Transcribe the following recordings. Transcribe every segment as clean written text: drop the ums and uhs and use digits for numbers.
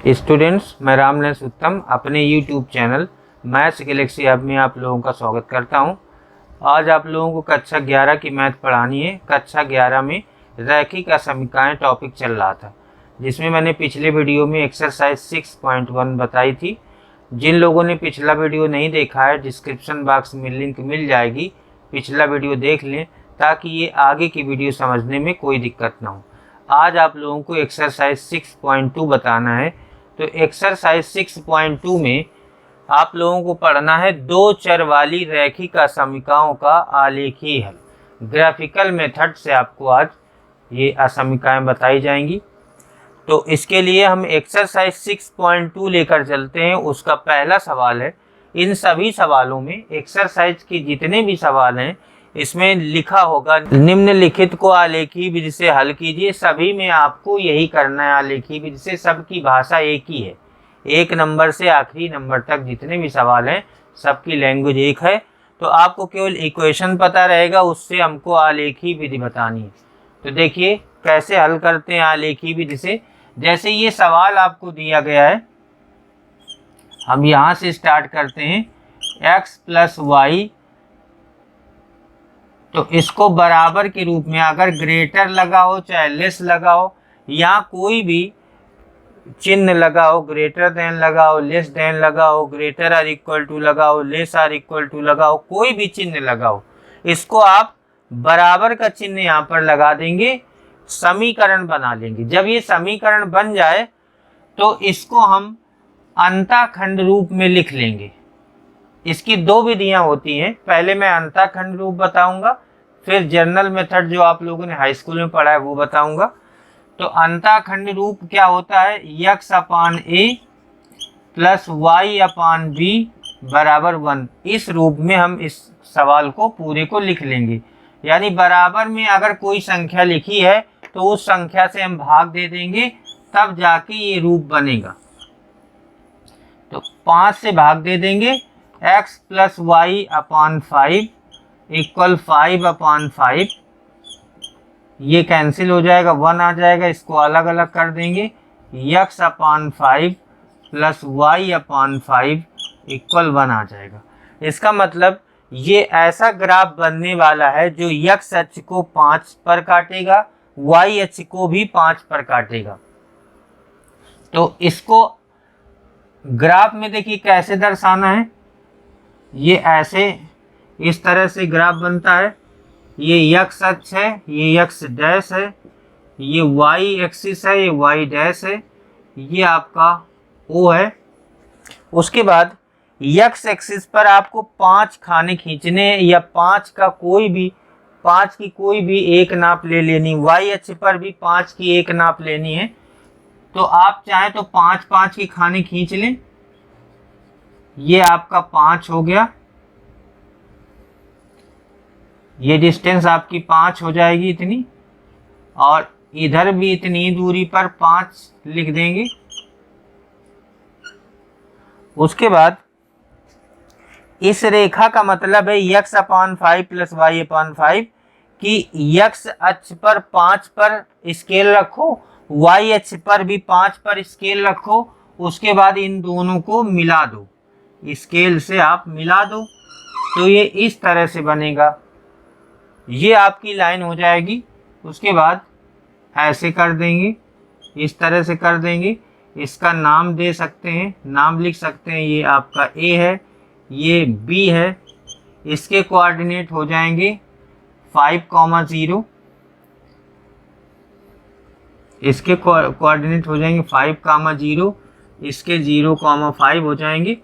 Students, मैं रामनेस उत्तम अपने YouTube channel maths Galaxy hub में आप लोगों का स्वागत करता हूं। आज आप लोगों को कक्षा 11 की मैथ पढ़ानी है। कक्षा 11 में रैखिक असमीकाएं टॉपिक चल रहा था, जिसमें मैंने पिछले वीडियो में एक्सरसाइज 6.1 बताई थी। जिन लोगों ने पिछला वीडियो नहीं देखा है, डिस्क्रिप्शन बॉक्स में लिंक मिल जाएगी, पिछला वीडियो देख लें ताकि ये आगे की वीडियो समझने में कोई दिक्कत ना हो। आज आप लोगों को एक्सरसाइज 6.2 बताना है। तो एक्सरसाइज 6.2 में आप लोगों को पढ़ना है दो चर वाली रैखिक असमीकाओं का आलेखीय हल। ग्राफिकल मेथड से आपको आज ये असमीकाएं बताई जाएंगी। तो इसके लिए हम एक्सरसाइज 6.2 लेकर चलते हैं। उसका पहला सवाल है, इन सभी सवालों में एक्सरसाइज के जितने भी सवाल हैं इसमें लिखा होगा निम्नलिखित को आलेखीय विधि से हल कीजिए। सभी में आपको यही करना है आलेखीय विधि से। सबकी भाषा एक ही है, एक नंबर से आखिरी नंबर तक जितने भी सवाल हैं सबकी लैंग्वेज एक है। तो आपको केवल इक्वेशन पता रहेगा, उससे हमको आलेखीय विधि बतानी है। तो देखिए कैसे हल करते हैं आलेखीय विधि से। जैसे ये सवाल आपको दिया गया है, हम यहाँ से स्टार्ट करते हैं x प्लस वाई। तो इसको बराबर के रूप में अगर ग्रेटर लगाओ चाहे लेस लगाओ या कोई भी चिन्ह लगाओ, ग्रेटर देन लगाओ, लेस देन लगाओ, ग्रेटर आर इक्वल टू लगाओ, लेस आर इक्वल टू लगाओ, कोई भी चिन्ह लगाओ, इसको आप बराबर का चिन्ह यहाँ पर लगा देंगे, समीकरण बना लेंगे। जब ये समीकरण बन जाए तो इसको हम अंतःखंड रूप में लिख लेंगे। इसकी दो विधियां होती हैं, पहले मैं अंतःखंड रूप बताऊंगा, फिर जनरल मेथड जो आप लोगों ने हाई स्कूल में पढ़ा है वो बताऊंगा। तो अंतःखंड रूप क्या होता है, x upon a plus y upon b बराबर 1। इस रूप में हम इस सवाल को पूरे को लिख लेंगे। यानी बराबर में अगर कोई संख्या लिखी है तो उस संख्या से हम भाग दे देंगे, तब जाके ये रूप बनेगा। तो 5 से भाग दे देंगे, x प्लस वाई अपान 5 इक्वल 5 अपान 5। ये कैंसिल हो जाएगा, 1 आ जाएगा, इसको अलग अलग कर देंगे। x अपान 5 प्लस वाई अपान 5 इक्वल 1 आ जाएगा। इसका मतलब ये ऐसा ग्राफ बनने वाला है जो x अक्ष को 5 पर काटेगा, y अक्ष को भी 5 पर काटेगा। तो इसको ग्राफ में देखिए कैसे दर्शाना है। ये ऐसे इस तरह से ग्राफ बनता है। ये x अक्ष है, ये x डैश है, ये y एक्सिस है, ये y डैश है, ये आपका O है। उसके बाद x एक्सिस पर आपको 5 खाने खींचने या 5 की कोई भी एक नाप ले लेनी। y अक्ष पर भी 5 की एक नाप लेनी है। तो आप चाहें तो 5 की खाने खींच लें। ये आपका 5 हो गया, ये डिस्टेंस आपकी 5 हो जाएगी इतनी, और इधर भी इतनी दूरी पर 5 लिख देंगे। उसके बाद इस रेखा का मतलब है x अपान 5 प्लस वाई अपान 5 कि x अक्ष पर 5 पर स्केल रखो, y अक्ष पर भी 5 पर स्केल रखो। उसके बाद इन दोनों को मिला दो, स्केल से आप मिला दो, तो ये इस तरह से बनेगा। ये आपकी लाइन हो जाएगी। उसके बाद ऐसे कर देंगे, इस तरह से कर देंगे। इसका नाम दे सकते हैं, नाम लिख सकते हैं। ये आपका A है, ये B है। इसके कोऑर्डिनेट हो जाएंगे 5,0। इसके कोऑर्डिनेट हो जाएंगे 5,0, इसके 0,5 हो जाएंगे।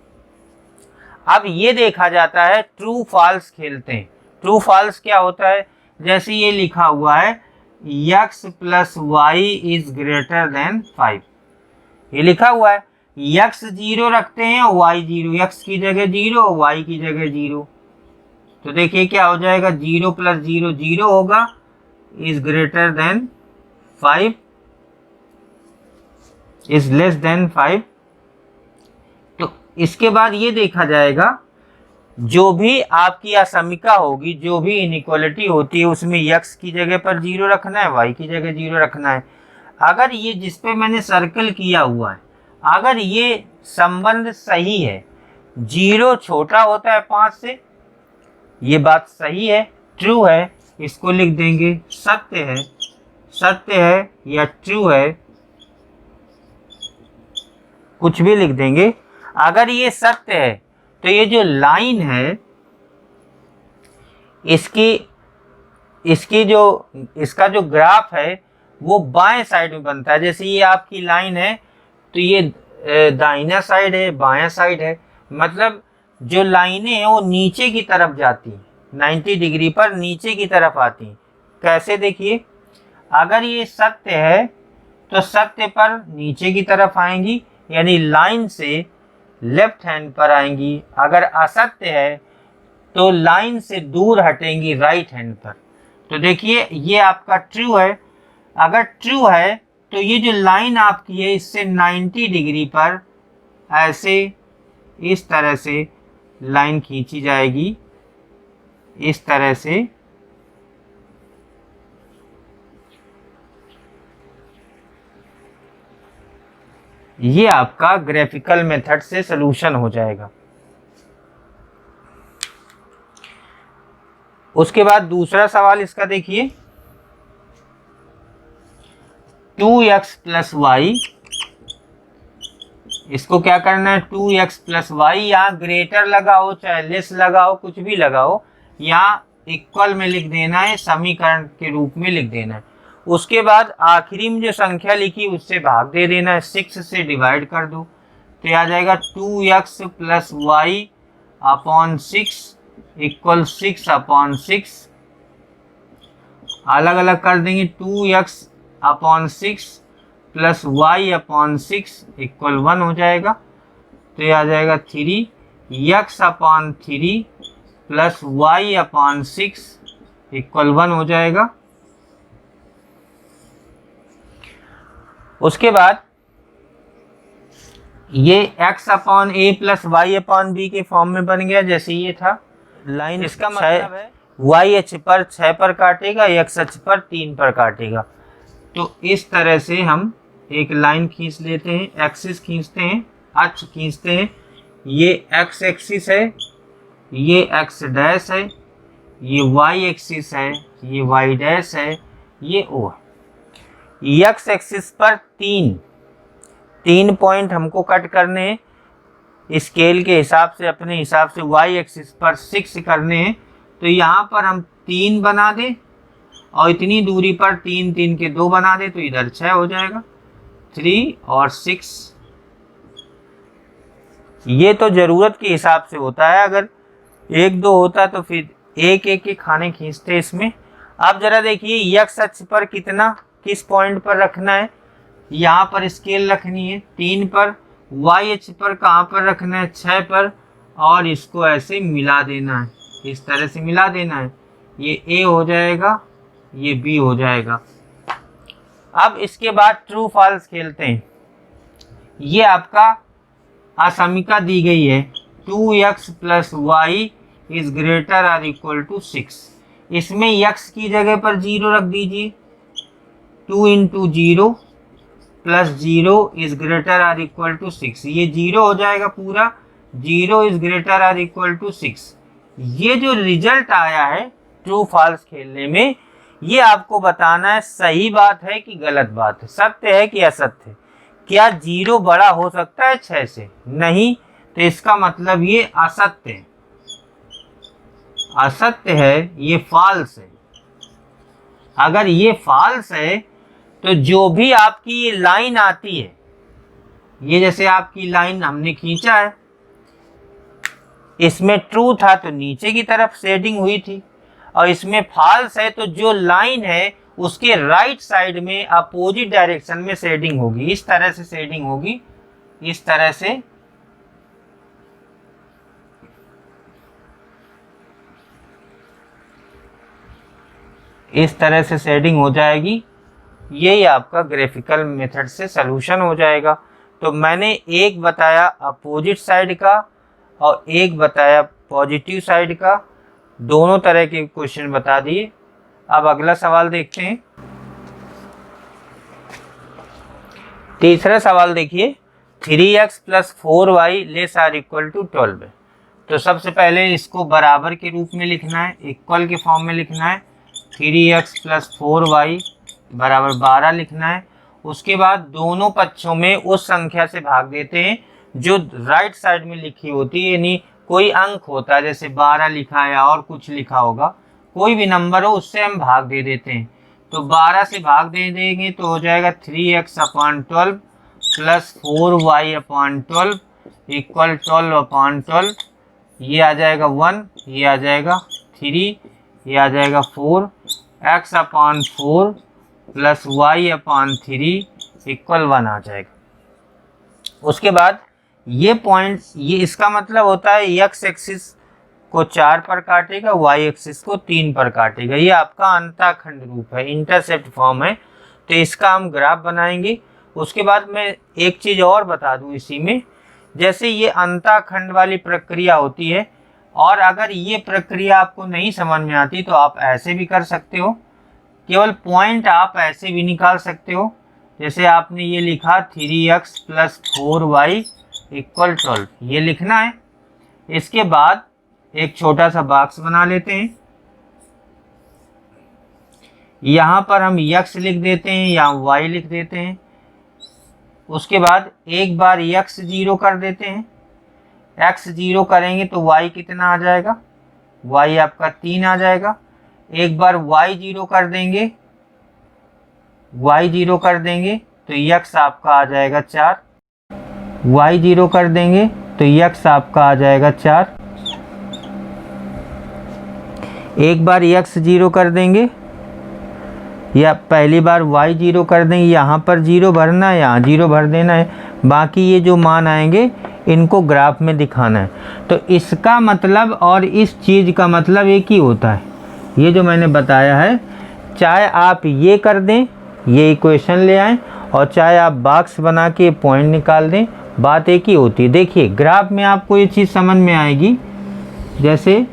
अब ये देखा जाता है, ट्रू फॉल्स खेलते हैं। ट्रू फॉल्स क्या होता है, जैसे ये लिखा हुआ है x plus y is greater than 5। ये लिखा हुआ है, x 0 रखते हैं और y 0, x की जगह 0 और y की जगह 0। तो देखिए क्या हो जाएगा, 0 प्लस 0 0 होगा, is greater than 5, is less then 5। तो इसके बाद ये देखा जाएगा, जो भी आपकी असमीका होगी, जो भी इनइक्वालिटी होती है, उसमें x की जगह पर 0 रखना है, y की जगह 0 रखना है। अगर ये जिस पे मैंने सर्कल किया हुआ है, अगर ये संबंध सही है, 0 छोटा होता है 5 से, ये बात सही है, ट्रू है, इसको लिख देंगे सत्य है, सत्य है या ट्रू है, कुछ भी लिख देंगे। अगर ये सत्य है तो ये जो लाइन है इसका जो ग्राफ है वो बाएं साइड में बनता है। जैसे ये आपकी लाइन है तो ये दाहिना साइड है, बायां साइड है, मतलब जो लाइनें हैं वो नीचे की तरफ जाती हैं, 90 डिग्री पर नीचे की तरफ आती हैं। कैसे, देखिए, अगर ये सत्य है तो सत्य पर नीचे की तरफ आएंगी, यानी लाइन से लेफ्ट हैंड पर आएंगी। अगर असत्य है तो लाइन से दूर हटेंगी राइट हैंड पर। तो देखिए ये आपका ट्रू है। अगर ट्रू है तो ये जो लाइन आपकी है इससे 90 डिग्री पर ऐसे इस तरह से लाइन खींची जाएगी, इस तरह से। ये आपका ग्राफिकल मेथड से सलूशन हो जाएगा। उसके बाद दूसरा सवाल इसका देखिए, 2x + y, इसको क्या करना है, 2x + y, यहाँ ग्रेटर लगाओ चाहे लेस लगाओ, कुछ भी लगाओ, यहाँ इक्वल में लिख देना है, समीकरण के रूप में लिख देना है। उसके बाद आखिरी में जो संख्या लिखी उससे भाग दे देना है, 6 से डिवाइड कर दो, तो ये आ जाएगा 2x + y अपॉन 6 इक्वल 6/6। अलग अलग कर देंगे, 2x अपॉन 6 + y/6 इक्वल 1 हो जाएगा, तो ये आ जाएगा 3x/3 + y/6 इक्वल 1 हो जाएगा। उसके बाद ये x/a + y/b के फॉर्म में बन गया, जैसे ये था लाइन। इसका मतलब है y अक्ष पर 6 पर काटेगा, x अक्ष पर 3 पर काटेगा। तो इस तरह से हम एक लाइन खींच लेते हैं, एक्सिस खींचते हैं, अक्ष खींचते हैं। ये x एक्सिस है, ये x डैश है, ये y एक्सिस है, ये y डैश है, ये o है। x एक्सिस पर 3 पॉइंट हमको कट करने हैं स्केल के हिसाब से, अपने हिसाब से। y एक्सिस पर 6 करने हैं, तो यहाँ पर हम 3 बना दें और इतनी दूरी पर 3 के 2 बना दें, तो इधर 6 हो जाएगा, 3 और 6। ये तो ज़रूरत के हिसाब से होता है, अगर 1-2 होता तो फिर एक के खाने खींचते इसमें। अब जरा देखिए x अक्ष पर किस पॉइंट पर रखना है, यहाँ पर स्केल रखनी है 3 पर, y अक्ष पर कहाँ पर रखना है, 6 पर, और इसको ऐसे मिला देना है, इस तरह से मिला देना है। ये a हो जाएगा, ये b हो जाएगा। अब इसके बाद ट्रू फॉल्स खेलते हैं। ये आपका असमीका दी गई है, 2x + y > = 6। इसमें x की जगह पर 0 रख दीजिए, 2 × 0 + 0 > 6। ये 0 हो जाएगा पूरा, 0 > 6। ये जो रिजल्ट आया है ट्रू फॉल्स खेलने में, ये आपको बताना है सही बात है कि गलत बात है, सत्य है कि असत्य है। क्या 0 बड़ा हो सकता है 6 से? नहीं, तो इसका मतलब ये असत्य है, असत्य है, ये फॉल्स है। अगर ये फॉल्स है तो जो भी आपकी ये लाइन आती है, ये जैसे आपकी लाइन हमने खींचा है, इसमें ट्रू था तो नीचे की तरफ शेडिंग हुई थी, और इसमें फॉल्स है तो जो लाइन है उसके राइट साइड में अपोजिट डायरेक्शन में शेडिंग होगी, इस तरह से शेडिंग होगी, इस तरह से। इस तरह से शेडिंग हो जाएगी। यही आपका ग्राफिकल मेथड से सलूशन हो जाएगा। तो मैंने एक बताया अपोजिट साइड का और एक बताया पॉजिटिव साइड का, दोनों तरह के क्वेश्चन बता दिए। अब अगला सवाल देखते हैं। तीसरा सवाल देखिए, 3x plus 4y less or equal to 12 है। तो सबसे पहले इसको बराबर के रूप में लिखना है, इक्वल के फॉर्म में लिखना है। 3x प्लस 4y बराबर 12 लिखना है। उसके बाद दोनों पक्षों में उस संख्या से भाग देते हैं जो राइट साइड में लिखी होती है, यानी कोई अंक होता है, जैसे 12 लिखा है या और कुछ लिखा होगा, कोई भी नंबर हो उससे हम भाग दे देते हैं। तो 12 से भाग दे देंगे तो हो जाएगा 3x/12 प्लस 4y/12 इक्वल 12/12। ये आ जाएगा 1, ये आ जाएगा 3, ये आ जाएगा 4, x/4 प्लस y/3 इक्वल 1 आ जाएगा। उसके बाद ये पॉइंट, ये इसका मतलब होता है x एक्सिस को 4 पर काटेगा, y एक्सिस को 3 पर काटेगा। ये आपका अंताखंड रूप है, इंटरसेप्ट फॉर्म है। तो इसका हम ग्राफ बनाएंगे। उसके बाद मैं एक चीज़ और बता दूं इसी में, जैसे ये अंताखंड वाली प्रक्रिया होती है, और अगर ये प्रक्रिया आपको नहीं समझ में आती तो आप ऐसे भी कर सकते हो, केवल पॉइंट आप ऐसे भी निकाल सकते हो। जैसे आपने ये लिखा 3x प्लस 4y इक्वल 12, ये लिखना है। इसके बाद एक छोटा सा बॉक्स बना लेते हैं, यहाँ पर हम x लिख देते हैं, यहाँ y लिख देते हैं। उसके बाद एक बार x 0 कर देते हैं, x 0 करेंगे तो y कितना आ जाएगा, y आपका 3 आ जाएगा। एक बार y 0 कर देंगे, y 0 कर देंगे तो x आपका आ जाएगा 4, y 0 कर देंगे तो x आपका आ जाएगा 4। एक बार x 0 कर देंगे, या पहली बार y 0 कर देंगे, यहाँ पर 0 भरना है, यहाँ 0 भर देना है। बाकी ये जो मान आएंगे इनको ग्राफ में दिखाना है। तो इसका मतलब और इस चीज़ का मतलब एक ही होता है। ये जो मैंने बताया है, चाहे आप ये कर दें, ये इक्वेशन ले आएँ, और चाहे आप बॉक्स बना के पॉइंट निकाल दें, बात एक ही होती है। देखिए ग्राफ में आपको ये चीज़ समझ में आएगी। जैसे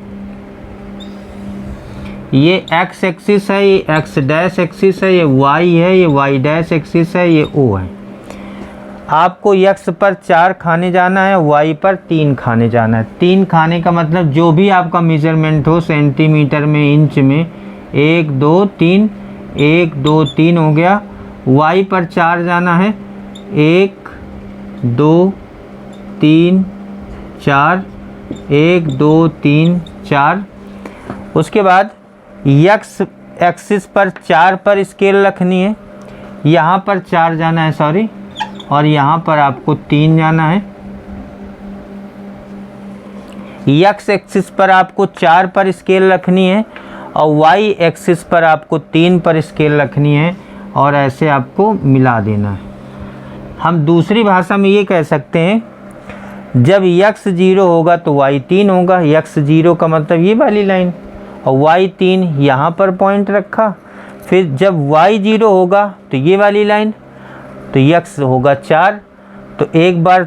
ये x एक्सिस है, ये x डैश एक्सिस है, ये y है, ये y डैश एक्सिस है, ये o है। आपको x पर 4 खाने जाना है, y पर 3 खाने जाना है। 3 खाने का मतलब जो भी आपका मेजरमेंट हो, सेंटीमीटर में, इंच में, 1 2 3, 1 2 3 हो गया। y पर 4 जाना है, 1 2 3 4, 1 2 3 4। उसके बाद x एक्सिस पर 4 पर स्केल रखनी है, यहाँ पर 4 जाना है, सॉरी, और यहाँ पर आपको 3 जाना है। x एक्सिस पर आपको 4 पर स्केल रखनी है, और y एक्सिस पर आपको 3 पर स्केल रखनी है, और ऐसे आपको मिला देना है। हम दूसरी भाषा में ये कह सकते हैं, जब x 0 होगा तो y 3 होगा। x 0 का मतलब ये वाली लाइन, और y 3 यहाँ पर पॉइंट रखा। फिर जब y 0 होगा तो ये वाली लाइन, तो x होगा 4। तो एक बार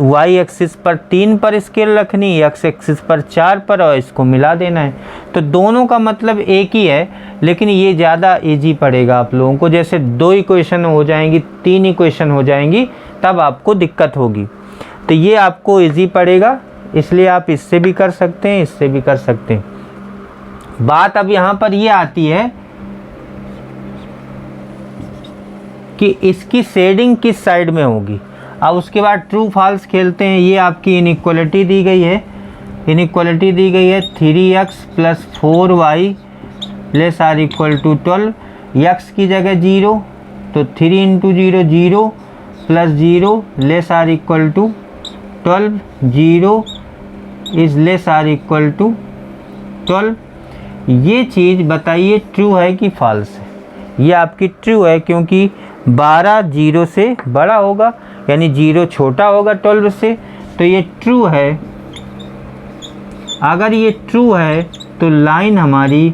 y एक्सिस पर 3 पर स्केल रखनी, x एक्सिस पर 4 पर, और इसको मिला देना है। तो दोनों का मतलब एक ही है, लेकिन ये ज़्यादा इजी पड़ेगा आप लोगों को। जैसे 2 इक्वेशन हो जाएंगी, 3 इक्वेशन हो जाएंगी, तब आपको दिक्कत होगी। तो ये आपको इजी पड़ेगा, इसलिए आप इससे भी कर सकते हैं, इससे भी कर सकते हैं। बात अब यहाँ पर ये आती है कि इसकी शेडिंग किस साइड में होगी। अब उसके बाद ट्रू फॉल्स खेलते हैं। ये आपकी इनइक्वालिटी दी गई है, इनइक्वालिटी दी गई है 3x plus 4y less or equal to 12। x की जगह 0, तो 3 into 0 0 plus 0 less or equal to 12, 0 is less or equal to 12। ये चीज़ बताइए ट्रू है कि फॉल्स है। ये आपकी ट्रू है, क्योंकि 12 0 से बड़ा होगा, यानी 0 छोटा होगा 12 से, तो ये ट्रू है। अगर ये ट्रू है तो लाइन हमारी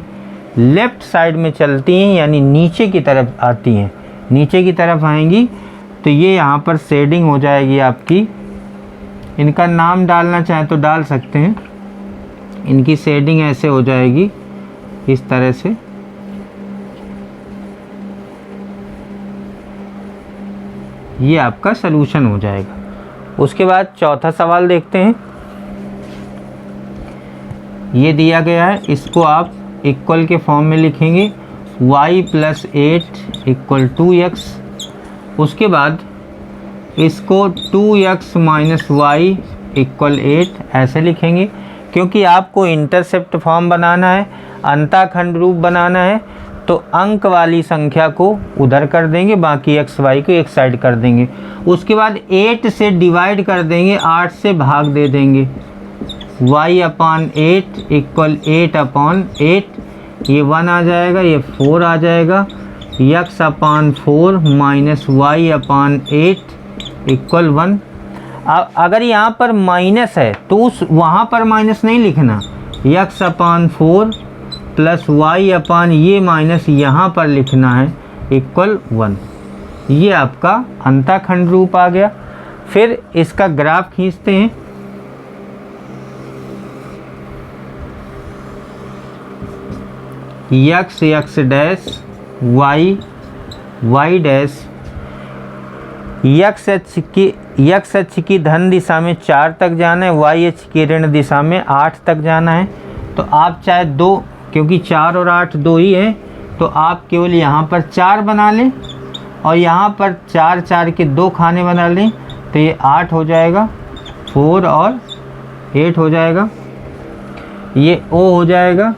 लेफ़्ट साइड में चलती हैं, यानी नीचे की तरफ आती हैं, नीचे की तरफ आएंगी। तो ये यहाँ पर शेडिंग हो जाएगी आपकी। इनका नाम डालना चाहे तो डाल सकते हैं। इनकी शेडिंग ऐसे हो जाएगी, इस तरह से। ये आपका सलूशन हो जाएगा। उसके बाद चौथा सवाल देखते हैं। ये दिया गया है, इसको आप इक्वल के फॉर्म में लिखेंगे, y + 8 = 2x। उसके बाद इसको 2x - y = 8 ऐसे लिखेंगे, क्योंकि आपको इंटरसेप्ट फॉर्म बनाना है, अंताखंड रूप बनाना है, तो अंक वाली संख्या को उधर कर देंगे, बाकी x y को एक साइड कर देंगे। उसके बाद 8 से डिवाइड कर देंगे, 8 से भाग दे देंगे, y/8 = 8/8, ये 1 आ जाएगा, ये 4 आ जाएगा, x/4 - y/8 = 1। अगर यहाँ पर माइनस है तो वहाँ पर माइनस नहीं लिखना, x/4 + y/ ये माइनस यहाँ पर लिखना है = 1। ये आपका अंताखंड रूप आ गया। फिर इसका ग्राफ खींचते हैं। x dash y y dash, x अक्ष की धन दिशा में 4 तक जाना है, y अक्ष की ऋण दिशा में 8 तक जाना है। तो आप चाहे 2, क्योंकि 4 और 8 2 ही है, तो आप केवल यहाँ पर 4 बना लें और यहाँ पर 4 4 के 2 खाने बना लें, तो ये 8 हो जाएगा, 4 और 8 हो जाएगा, ये O हो जाएगा,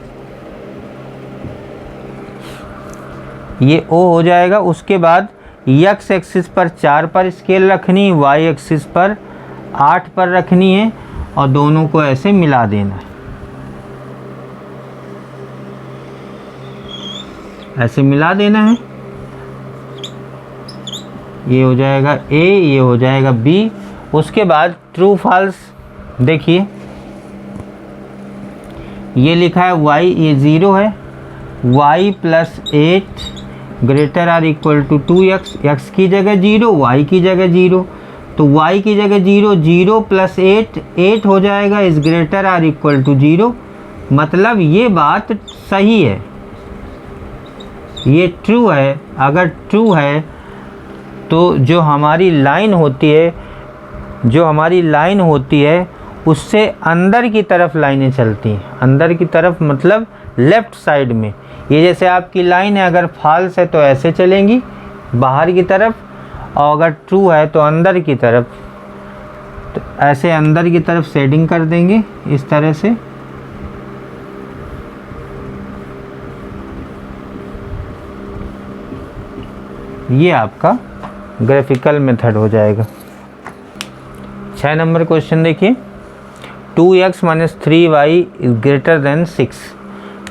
ये O हो जाएगा। उसके बाद x एक्सिस पर 4 पर स्केल रखनी, y एक्सिस पर 8 पर रखनी है और दोनों को ऐसे मिला देना है, ऐसे मिला देना है। ये हो जाएगा A, ये हो जाएगा B। उसके बाद ट्रू फॉल्स देखिए, ये लिखा है y, ये 0 है, y + 8 ≥ 2x, x की जगह 0, y की जगह 0, तो y की जगह 0, 0 + 8 8 हो जाएगा, इज़ ≥ 0। मतलब ये बात सही है, ये ट्रू है। अगर ट्रू है तो जो हमारी लाइन होती है उससे अंदर की तरफ लाइनें चलती हैं, अंदर की तरफ मतलब लेफ़्ट साइड में। ये जैसे आपकी लाइन है, अगर फॉल्स है तो ऐसे चलेंगी बाहर की तरफ, और अगर ट्रू है तो अंदर की तरफ, तो ऐसे अंदर की तरफ शेडिंग कर देंगे इस तरह से। ये आपका ग्राफिकल मेथड हो जाएगा। 6 नंबर क्वेश्चन देखिए, 2x - 3y > 6।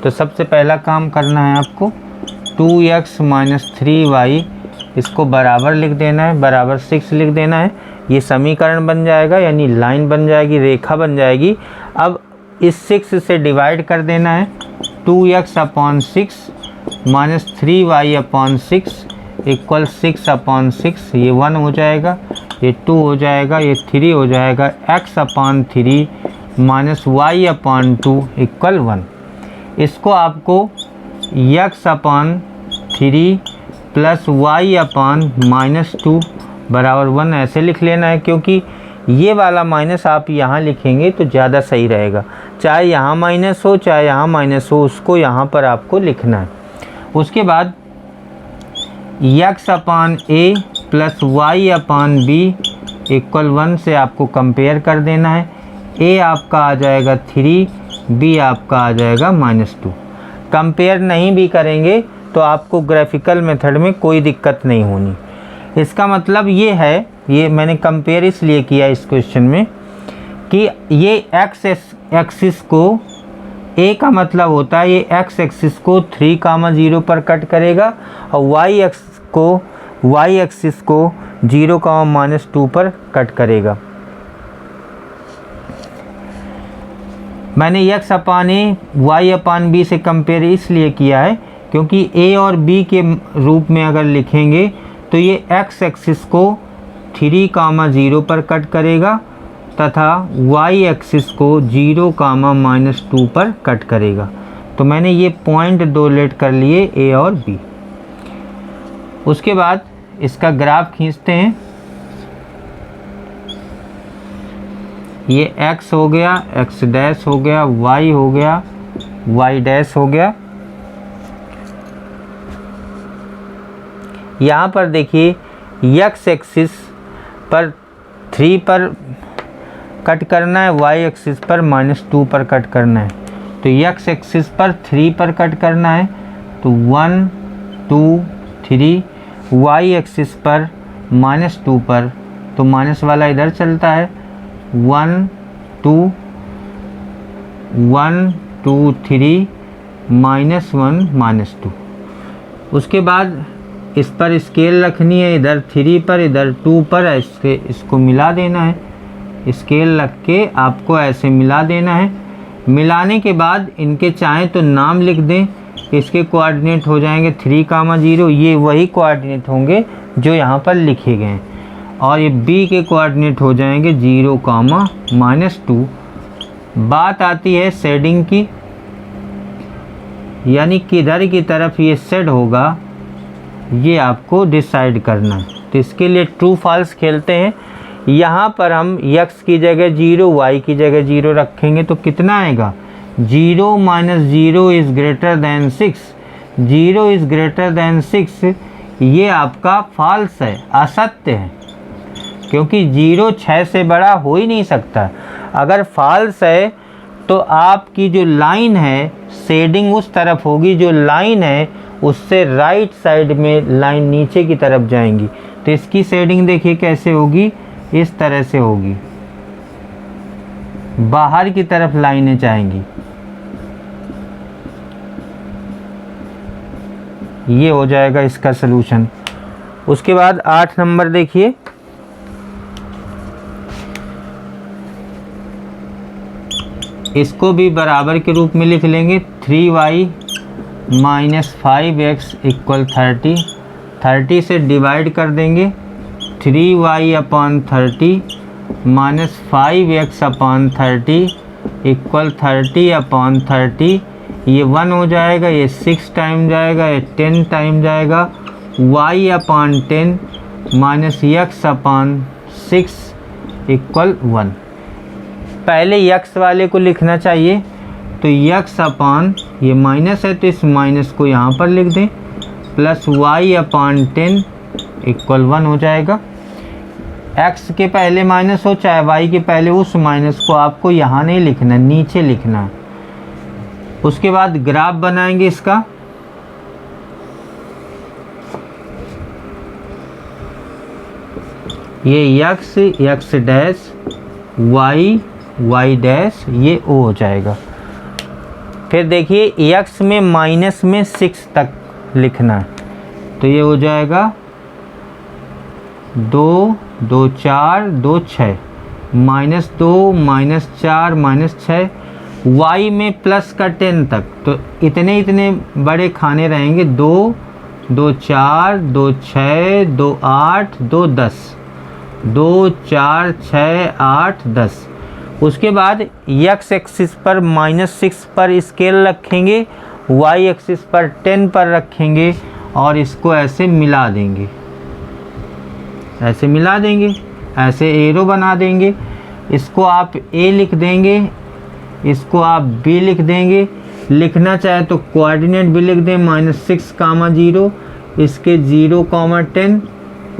तो सबसे पहला काम करना है आपको, 2x - 3y इसको बराबर लिख देना है, बराबर 6 लिख देना है। ये समीकरण बन जाएगा, यानी लाइन बन जाएगी, रेखा बन जाएगी। अब इस 6 से डिवाइड कर देना है, 2x/6 - 3y/6 = 6/6। ये 1 हो जाएगा, ये 2 हो जाएगा, ये 3 हो जाएगा, x/3 - y/2 = 1। इसको आपको x/3 + y/-2 बराबर 1 ऐसे लिख लेना है, क्योंकि ये वाला माइनस आप यहाँ लिखेंगे तो ज़्यादा सही रहेगा। चाहे यहाँ माइनस हो चाहे यहाँ माइनस हो, उसको यहाँ पर आपको लिखना है। उसके बाद x/a + y/b = 1 से आपको कंपेयर कर देना है। a आपका आ जाएगा 3, b आपका आ जाएगा -2। कंपेयर नहीं भी करेंगे तो आपको ग्राफिकल मेथड में कोई दिक्कत नहीं होनी। इसका मतलब ये है, ये मैंने कंपेयर इसलिए किया इस क्वेश्चन में कि ये x एक्सिस को, a का मतलब होता है ये x एक्सिस को 3, 0 पर कट करेगा और y एक्सिस को 0, -2 पर कट करेगा। मैंने x/a y/b से कंपेयर इसलिए किया है क्योंकि a और b के रूप में अगर लिखेंगे तो ये x एक्सिस को 3, 0 पर कट करेगा तथा y एक्सिस को 0, -2 पर कट करेगा। तो मैंने ये पॉइंट 2 लेट कर लिए a और b। उसके बाद इसका ग्राफ खींचते हैं। ये x हो गया, x डैश हो गया, y हो गया, y डैश हो गया। यहाँ पर देखिए x एक्सिस पर 3 पर कट करना है, y एक्सिस पर -2 पर कट करना है। तो x एक्सिस पर 3 पर कट करना है तो 1 2 3, y एक्सिस पर -2 पर तो माइनस वाला इधर चलता है 1 2 1 2 3 -1 -2। उसके बाद इस पर स्केल रखनी है, इधर 3 पर इधर 2 पर, ऐसे इसको मिला देना है। स्केल रख के आपको ऐसे मिला देना है। मिलाने के बाद इनके चाहें तो नाम लिख दें, इसके कोऑर्डिनेट हो जाएंगे 3, 0, ये वही कोऑर्डिनेट होंगे जो यहाँ पर लिखे गए हैं। और ये b के कोऑर्डिनेट हो जाएंगे 0, -2। बात आती है शेडिंग की, यानी किधर की तरफ ये शेड होगा ये आपको डिसाइड करना है। तो इसके लिए ट्रू फॉल्स खेलते हैं। यहाँ पर हम x की जगह 0, y की जगह 0 रखेंगे तो कितना आएगा? 0 - 0 is greater than 6। 0 is greater than 6 ये आपका फॉल्स है, असत्य है, क्योंकि 0 6 से बड़ा हो ही नहीं सकता। अगर फॉल्स है तो आपकी जो लाइन है शेडिंग उस तरफ होगी, जो लाइन है उससे राइट साइड में लाइन नीचे की तरफ जाएंगी। तो इसकी शेडिंग देखिए कैसे होगी, इस तरह से होगी, बाहर की तरफ लाइनें जाएंगी। ये हो जाएगा इसका सलूशन। उसके बाद 8 नंबर देखिए, इसको भी बराबर के रूप में लिख लेंगे। 3y - 5x = 30। 30 से डिवाइड कर देंगे। 3y/30 - 5x/30 = 30/30। ये 1 हो जाएगा, ये 6 टाइम जाएगा, ये 10 टाइम जाएगा। y/10 - x/6 = 1। पहले x वाले को लिखना चाहिए, तो x/, ये माइनस है तो इस माइनस को यहाँ पर लिख दें, प्लस y/10 = 1 हो जाएगा। x के पहले माइनस हो चाहे y के पहले, उस माइनस को आपको यहाँ नहीं लिखना, नीचे लिखना है। उसके बाद ग्राफ बनाएंगे इसका। ये x डैश, y डैश, ये o हो जाएगा। फिर देखिए x में माइनस में 6 तक लिखना है, तो ये हो जाएगा 2 2 4 2 6, -2 -4 -6। y में प्लस का 10 तक, तो इतने बड़े खाने रहेंगे। 2 2 4 2 6 2 8 2 10, 2 4 6 8 10। उसके बाद x एक्सिस पर -6 पर स्केल रखेंगे, y एक्सिस पर 10 पर रखेंगे और इसको ऐसे मिला देंगे, ऐसे मिला देंगे, ऐसे एरो बना देंगे। इसको आप a लिख देंगे, इसको आप b लिख देंगे। लिखना चाहे तो कोऑर्डिनेट भी लिख दें, -6, 0, इसके 0, 10।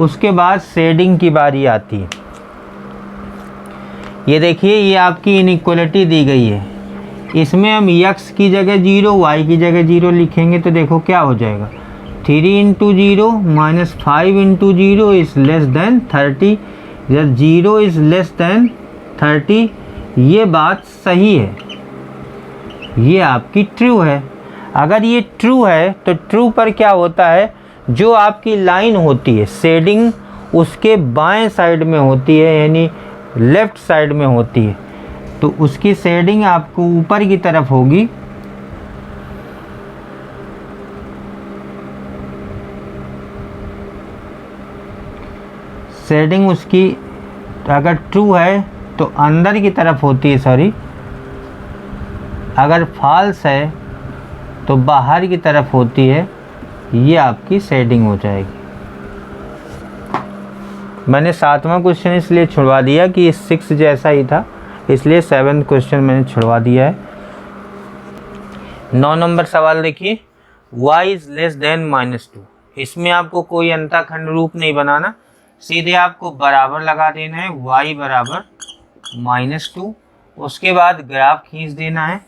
उसके बाद शेडिंग की बारी आती है। ये देखिए ये आपकी इनइक्वालिटी दी गई है, इसमें हम x की जगह 0, y की जगह 0 लिखेंगे तो देखो क्या हो जाएगा। 3 × 0 - 5 × 0 इज़ लेस देन 30। जब 0 इज़ लेस देन 30, ये बात सही है, ये आपकी ट्रू है। अगर ये ट्रू है तो ट्रू पर क्या होता है, जो आपकी लाइन होती है शेडिंग उसके बाएं साइड में होती है, यानी लेफ़्ट साइड में होती है, तो उसकी शेडिंग आपको ऊपर की तरफ होगी। शेडिंग उसकी अगर ट्रू है तो अंदर की तरफ होती है, सॉरी, अगर फॉल्स है तो बाहर की तरफ होती है। ये आपकी शेडिंग हो जाएगी। मैंने 7वां क्वेश्चन इसलिए छुड़वा दिया कि 6 जैसा ही था, इसलिए 7th क्वेश्चन मैंने छुड़वा दिया है। 9 नंबर सवाल देखिए, y इज लेस देन -2। इसमें आपको कोई अंतःखंड रूप नहीं बनाना, सीधे आपको बराबर लगा देना है, y बराबर -2। उसके बाद ग्राफ खींच देना है।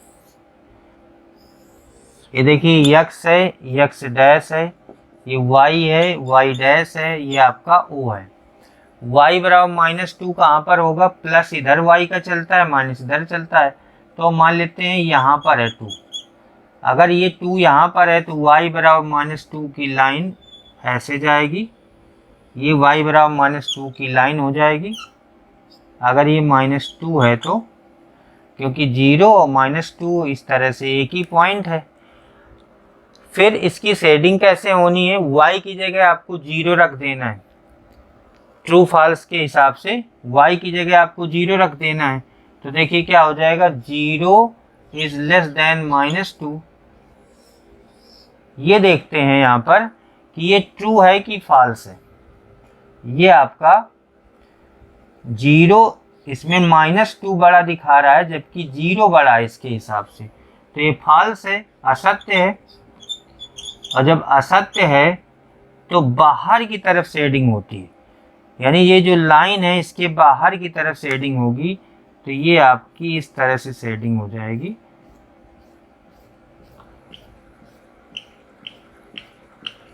ये देखिए x है, x डैश है, ये y है, y डैश है, ये आपका o है। y बराबर -2 कहाँ पर होगा? प्लस इधर y का चलता है, माइनस इधर चलता है, तो मान लेते हैं यहाँ पर है 2। अगर ये 2 यहाँ पर है तो y बराबर -2 की लाइन ऐसे जाएगी, ये y बराबर -2 की लाइन हो जाएगी। अगर ये -2 है तो, क्योंकि 0 और -2 इस तरह से एक ही पॉइंट है। फिर इसकी शेडिंग कैसे होनी है? y की जगह आपको 0 रख देना है, ट्रू फॉल्स के हिसाब से y की जगह आपको 0 रख देना है। तो देखिए क्या हो जाएगा, 0 इज लेस देन -2। ये देखते हैं यहाँ पर कि ये ट्रू है कि फॉल्स है। ये आपका 0, इसमें -2 बड़ा दिखा रहा है जबकि 0 बड़ा है इसके हिसाब से, तो ये फॉल्स है, असत्य है। और जब असत्य है तो बाहर की तरफ शेडिंग होती है, यानी ये जो लाइन है इसके बाहर की तरफ शेडिंग होगी, तो ये आपकी इस तरह से शेडिंग हो जाएगी।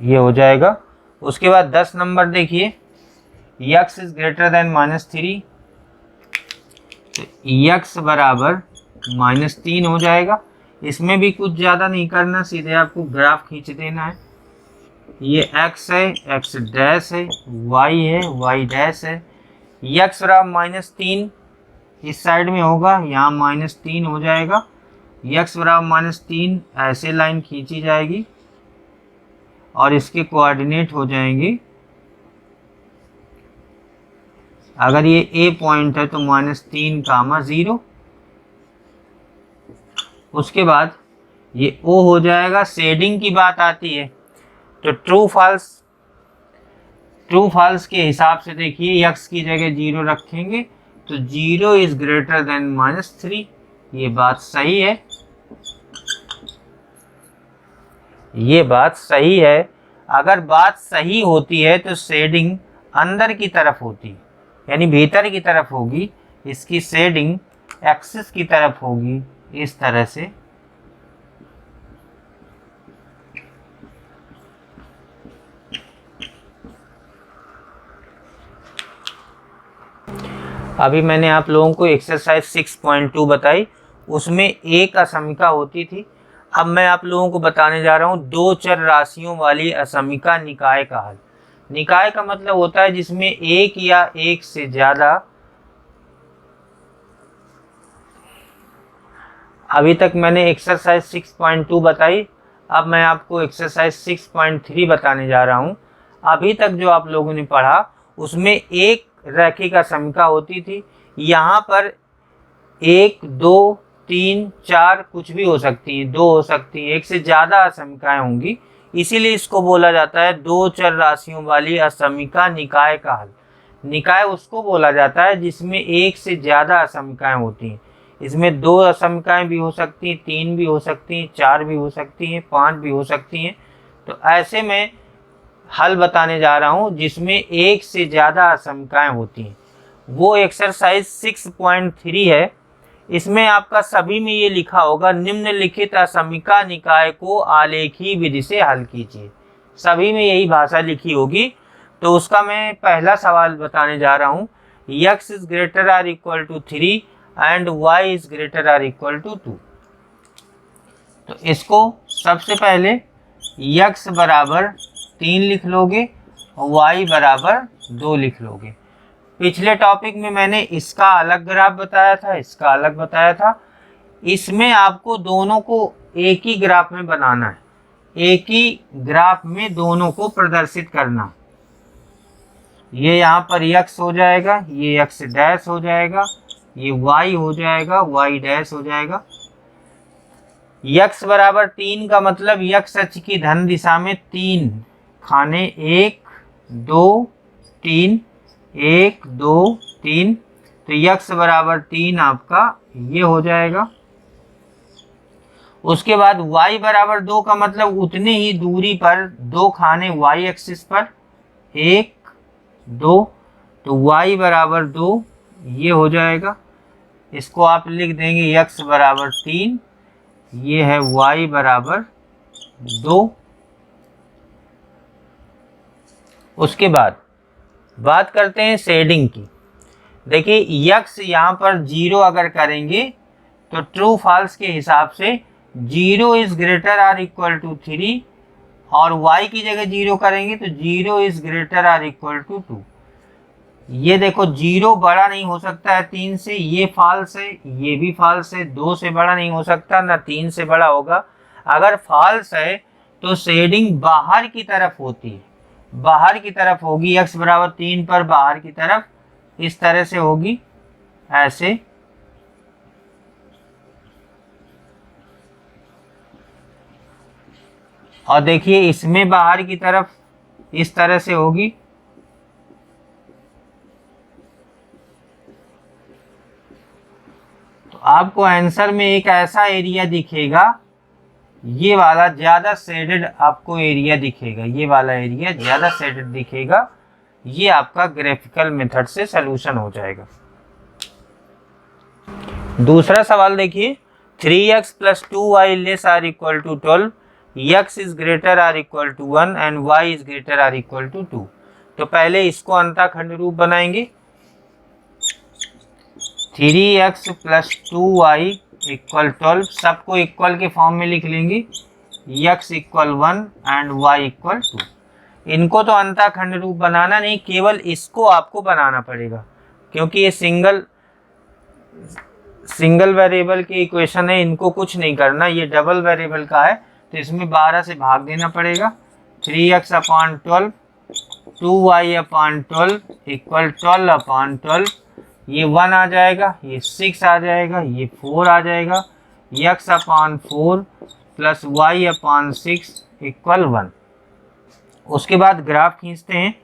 ये हो जाएगा। उसके बाद 10 नंबर देखिए, x इज ग्रेटर देन -3, तो x बराबर -3 हो जाएगा। इसमें भी कुछ ज़्यादा नहीं करना, सीधे आपको ग्राफ खींच देना है। ये x है, x डैश है, y है, y डैश है। x बराबर -3 इस साइड में होगा, यहाँ -3 हो जाएगा। x बराबर -3 ऐसे लाइन खींची जाएगी और इसके कोऑर्डिनेट हो जाएंगे, अगर ये A पॉइंट है तो -3, 0। उसके बाद ये O हो जाएगा। शेडिंग की बात आती है तो ट्रू फॉल्स के हिसाब से देखिए, x की जगह 0 रखेंगे तो 0 इज ग्रेटर देन -3। ये बात सही है, ये बात सही है। अगर बात सही होती है तो शेडिंग अंदर की तरफ होती, यानी भीतर की तरफ होगी, इसकी शेडिंग एक्सिस की तरफ होगी, इस तरह से। अभी मैंने आप लोगों को एक्सरसाइज 6.2 बताई, उसमें एक असमिका होती थी। अब मैं आप लोगों को बताने जा रहा हूँ 2 चर राशियों वाली असमिका निकाय का हल। निकाय का मतलब होता है जिसमें एक या एक से ज़्यादा, अभी तक मैंने एक्सरसाइज 6.2 बताई, अब मैं आपको एक्सरसाइज 6.3 बताने जा रहा हूँ। अभी तक जो आप लोगों ने पढ़ा उसमें एक रैखिक असमिका होती थी। यहाँ पर 1, 2, 3, 4 कुछ भी हो सकती हैं, 2 हो सकती हैं, एक से ज़्यादा असमिकाएं होंगी, इसीलिए इसको बोला जाता है 2 चर राशियों वाली असमिका निकाय का हल। निकाय उसको बोला जाता है जिसमें एक से ज़्यादा असमिकाएं होती हैं। इसमें 2 असमिकाएं भी हो सकती हैं, 3 भी हो सकती हैं, 4 भी हो सकती हैं, 5 भी हो सकती हैं। तो ऐसे में हल बताने जा रहा हूँ जिसमें एक से ज़्यादा असमिकाएं होती हैं, वो एक्सरसाइज 6.3 है। इसमें आपका सभी में ये लिखा होगा, निम्नलिखित असमिका निकाय को आलेखी विधि से हल कीजिए। सभी में यही भाषा लिखी होगी। तो उसका मैं पहला सवाल बताने जा रहा हूँ, x is greater or equal to 3 and y is greater or equal to 2। तो इसको सबसे पहले x बराबर 3 लिख लोगे और y बराबर 2 लिख लोगे। पिछले टॉपिक में मैंने इसका अलग ग्राफ बताया था, इसका अलग बताया था। इसमें आपको दोनों को एक ही ग्राफ में बनाना है, एक ही ग्राफ में दोनों को प्रदर्शित करना। ये यहाँ पर x हो जाएगा, ये x डैश हो जाएगा, ये y हो जाएगा, y डैश हो जाएगा। x बराबर 3 का मतलब x अक्ष की धन दिशा में 3 खाने, 1, 2, 3, 1, 2, 3। तो x बराबर 3 आपका ये हो जाएगा। उसके बाद y बराबर 2 का मतलब उतनी ही दूरी पर 2 खाने y एक्सिस पर 1 2, तो y बराबर 2 ये हो जाएगा। इसको आप लिख देंगे x बराबर 3, ये है y बराबर 2। उसके बाद बात करते हैं शेडिंग की। देखिए x यहाँ पर 0 अगर करेंगे तो ट्रू फॉल्स के हिसाब से 0 is greater or equal to 3, और y की जगह 0 करेंगे तो 0 is greater or equal to 2। ये देखो 0 बड़ा नहीं हो सकता है 3 से, ये फॉल्स है, ये भी फॉल्स है। 2 से बड़ा नहीं हो सकता, ना 3 से बड़ा होगा। अगर फॉल्स है तो शेडिंग बाहर की तरफ होती है, बाहर की तरफ होगी। x बराबर 3 पर बाहर की तरफ इस तरह से होगी, ऐसे। और देखिए इसमें बाहर की तरफ इस तरह से होगी। तो आपको आंसर में एक ऐसा एरिया दिखेगा, ये वाला ज्यादा शेडेड आपको एरिया दिखेगा, ये वाला एरिया ज्यादा शेडेड दिखेगा। ये आपका ग्राफिकल मेथड से सलूशन हो जाएगा। दूसरा सवाल देखिए, 3x + 2y less or equal to 12, x is greater or equal to 1 and y is greater or equal to 2। तो पहले इसको अंतःखंड रूप बनाएंगे। 3x + 2y इक्वल 12, सबको इक्वल के फॉर्म में लिख लेंगे। x equal 1 and y equal 2। इनको तो अंतःखंड रूप बनाना नहीं, केवल इसको आपको बनाना पड़ेगा, क्योंकि ये सिंगल वेरिएबल की इक्वेशन है। इनको कुछ नहीं करना, ये डबल वेरिएबल का है, तो इसमें 12 से भाग देना पड़ेगा। 3x/12 2y/12 इक्वल 12/12, ये 1 आ जाएगा, ये 6 आ जाएगा, ये 4 आ जाएगा। x/4 + y/6 equal 1। उसके बाद ग्राफ खींचते हैं।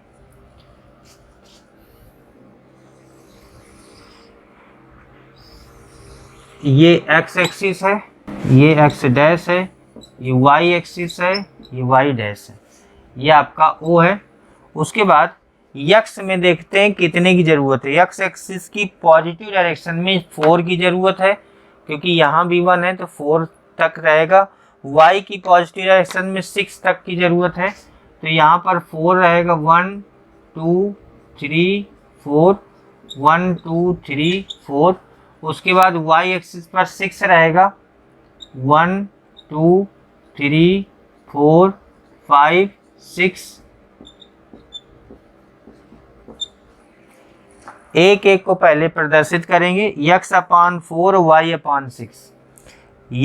ये x एक्सिस है, ये x डैश है, ये y एक्सिस है, ये y डैश है, ये आपका O है। उसके बाद x में देखते हैं कितने की ज़रूरत है। x एक्सिस की पॉजिटिव डायरेक्शन में 4 की ज़रूरत है, क्योंकि यहाँ भी 1 है तो 4 तक रहेगा। y की पॉजिटिव डायरेक्शन में 6 तक की ज़रूरत है, तो यहाँ पर 4 रहेगा। 1 2 3 4, 1 2 3 4। उसके बाद y एक्सिस पर 6 रहेगा। 1 2 3 4 5 6। एक एक को पहले प्रदर्शित करेंगे। x/4 y/6।